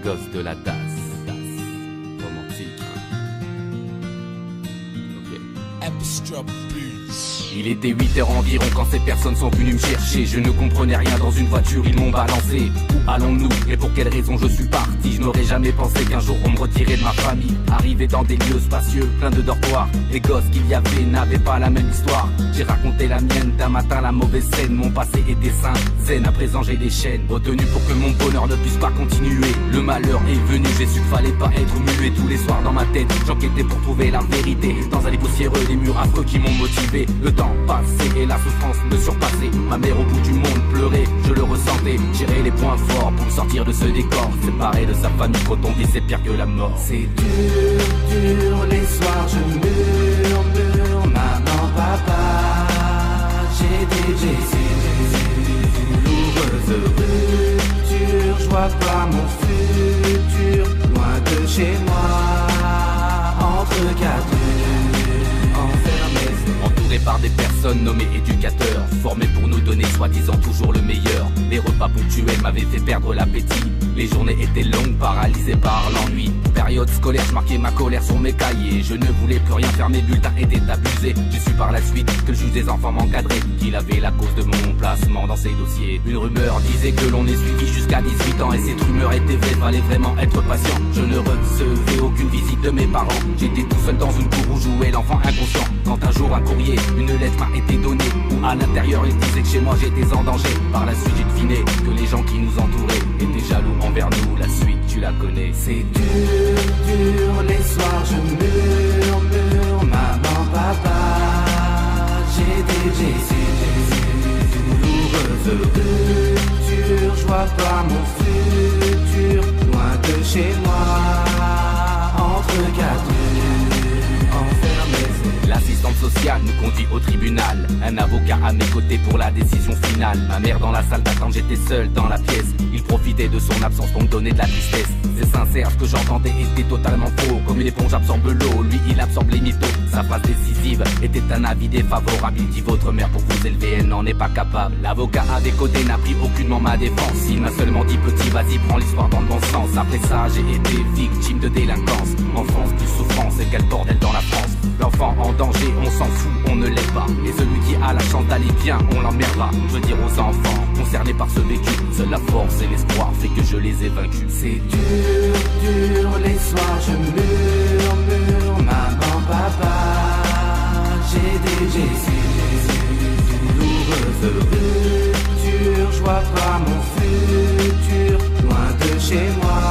gosse de la DAS. Romantique. Ok. Il était 8h environ quand ces personnes sont venues me chercher. Je ne comprenais rien dans une voiture, ils m'ont balancé. Où allons-nous et pour quelle raison je suis parti? Je n'aurais jamais pensé qu'un jour on me retirait de ma famille. Arrivé dans des lieux spacieux, plein de dortoirs. Les gosses qu'il y avait n'avaient pas la même histoire. J'ai raconté la mienne, d'un matin la mauvaise scène. Mon passé était sain, zen, à présent j'ai des chaînes. Retenu pour que mon bonheur ne puisse pas continuer. Le malheur est venu, j'ai su qu'il fallait pas être muet. Tous les soirs dans ma tête, j'enquêtais pour trouver la vérité. Dans un lit poussiéreux, des murs affreux qui m'ont motivé. Le temps passé et la souffrance me surpassait. Ma mère au bout du monde pleurait, je le ressentais. Tirer les points forts pour me sortir de ce décor. Séparé de sa famille, quand on dit c'est pire que la mort. C'est dur, dur, les soirs je murmure. Maman, papa, j'ai des douloureuses ruptures. Je vois pas mon futur, loin de chez moi, entre quatre murs, enfermés. Entouré par des personnes nommées éducateurs, formés pour nous donner soi-disant toujours le meilleur. Les repas ponctuels m'avaient fait perdre l'appétit. Les journées étaient longues, paralysées par l'ennui. Période scolaire, je marquais ma colère sur mes cahiers. Je ne voulais plus rien faire, mes bulletins étaient abusés. J'ai su par la suite que le juge des enfants m'encadrait, qu'il avait la cause de mon placement dans ses dossiers. Une rumeur disait que l'on est suivi jusqu'à 18 ans. Et cette rumeur était vraie, fallait vraiment être patient. Je ne recevais aucune visite de mes parents. J'étais tout seul dans une cour où jouait l'enfant inconscient. Quand un jour un courrier, une lettre m'a été donnée, où à l'intérieur il disait que chez moi j'étais en danger. Par la suite j'ai deviné que les gens qui nous entouraient étaient jaloux envers nous. La suite tu la connais. C'est dur, dur, les soirs je murmure. Maman, papa, j'ai des douloureuses ruptures. Je vois pas mon futur, loin de chez moi, entre quatre murs, enfermés. L'assistante sociale nous conduit au tribunal. Un avocat à mes côtés pour la décision finale. Ma mère dans la salle d'attente, j'étais seul dans la pièce. Il profitait de son absence pour me donner de la tristesse. C'est sincère, ce que j'entendais était totalement faux. Comme une éponge absorbe l'eau, lui il absorbe les mythos. Sa phrase décisive était un avis défavorable. Il dit votre mère pour vous élever, elle n'en est pas capable. L'avocat à des côtés n'a pris aucunement ma défense. Il m'a seulement dit petit, vas-y prends l'histoire dans le bon sens. Après ça j'ai été victime de délinquance. Enfance plus souffrance et quel bordel dans la France. L'enfant en danger, on s'en fout, on ne l'est pas. Et celui qui a la chance d'aller bien, on l'emmerdera. Je veux dire aux enfants concernés par ce vécu, seule la force et l'espoir fait que je les ai vaincus. C'est dur, dur, les soirs je murmure. Maman, papa, j'ai des douloureuses ruptures. Je vois pas mon futur, loin de chez moi,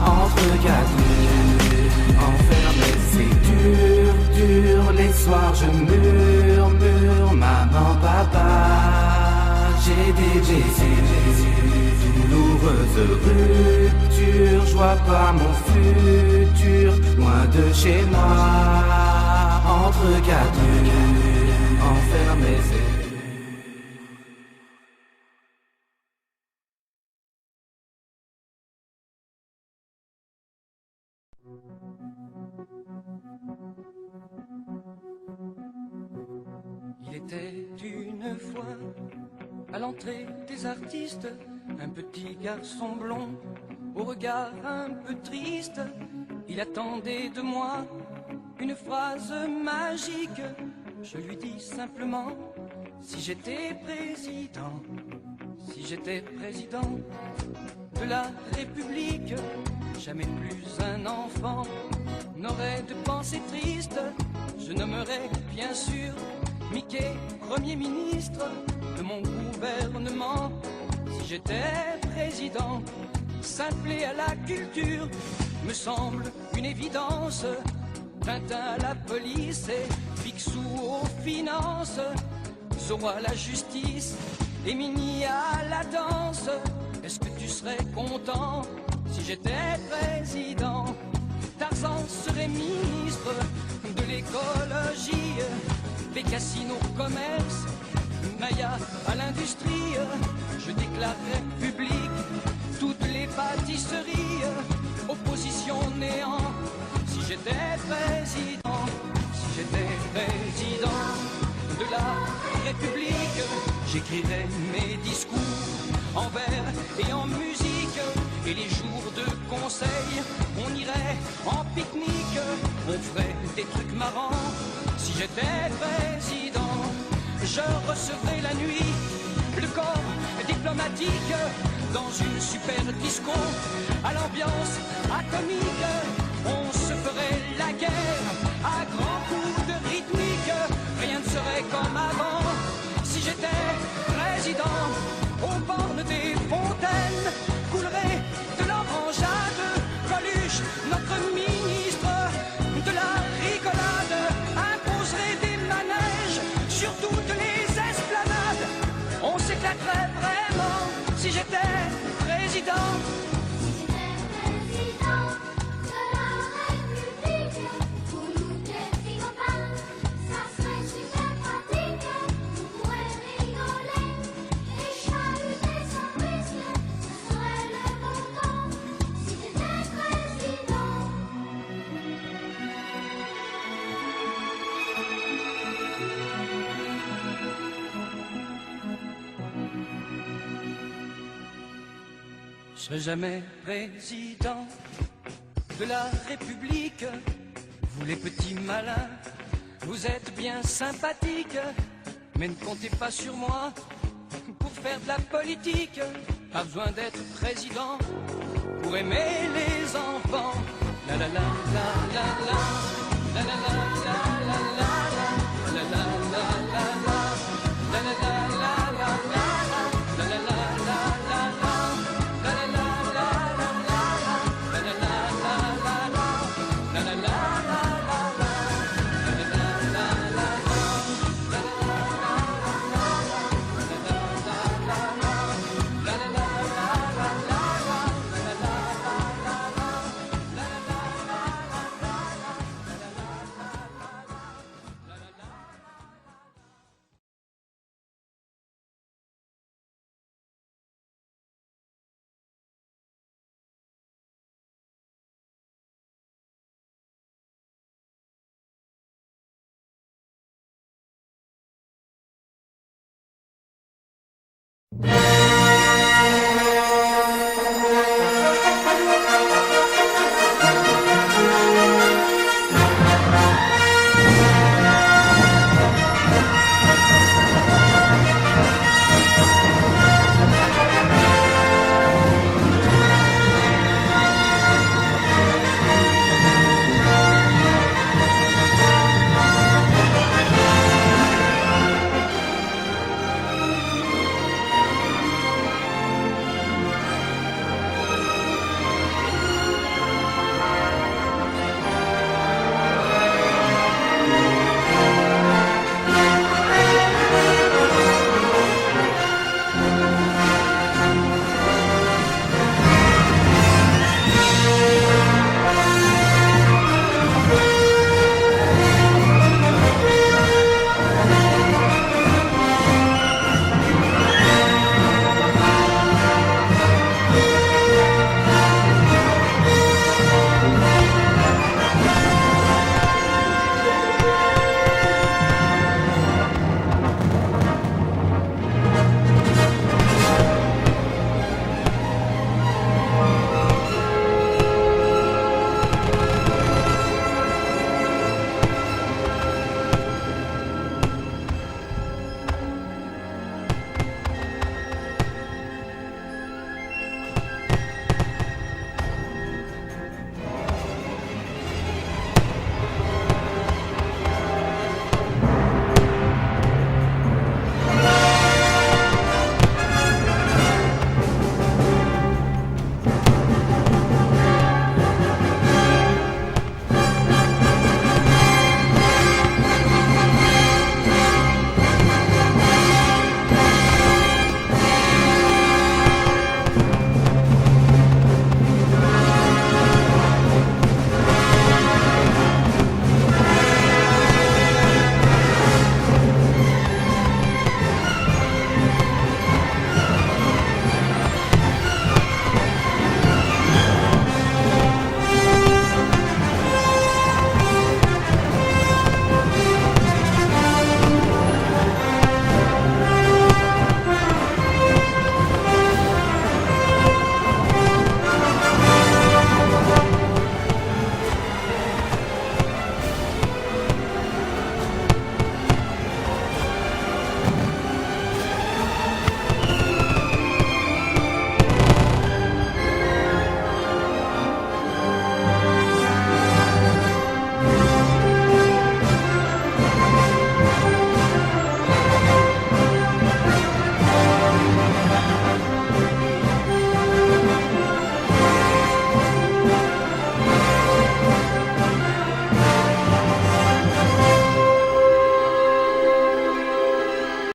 entre quatre murs, enfermés. C'est dur, dur, les soirs je murmure. Maman, papa, j'ai des douloureuses ruptures. Je vois pas mon futur, loin de chez moi, entre quatre murs, enfermés. Il était une fois, à l'entrée des artistes, un petit garçon blond, au regard un peu triste. Il attendait de moi une phrase magique. Je lui dis simplement, si j'étais président, si j'étais président de la République, jamais plus un enfant n'aurait de pensée triste. Je nommerais bien sûr Mickey, Premier ministre de mon gouvernement. Si j'étais président, s'appeler à la culture me semble une évidence. Tintin à la police et Picsou aux finances, Zorro à la justice et Minnie à la danse. Est-ce que tu serais content si j'étais président? Tarzan serait ministre de l'écologie, Bécassine au commerce, Maya à l'industrie. Je déclarerais public toutes les pâtisseries, opposition néant. Si j'étais président, si j'étais président de la République, j'écrirais mes discours en vers et en musique, et les jours pique-nique, on ferait des trucs marrants. Si j'étais président, je recevrais la nuit le corps diplomatique dans une super disco à l'ambiance atomique. On se ferait la guerre à grands coups de rythmique. Rien ne serait comme avant. Si j'étais président, au bord des fontaines coulerait de l'orangeade. Coluche, notre ministre de la rigolade, imposerait des manèges sur toutes les esplanades. On s'éclaterait vraiment si j'étais président. Je serai jamais président de la République. Vous les petits malins, vous êtes bien sympathiques, mais ne comptez pas sur moi pour faire de la politique. Pas besoin d'être président pour aimer les enfants. La la la la la la la la la la la la.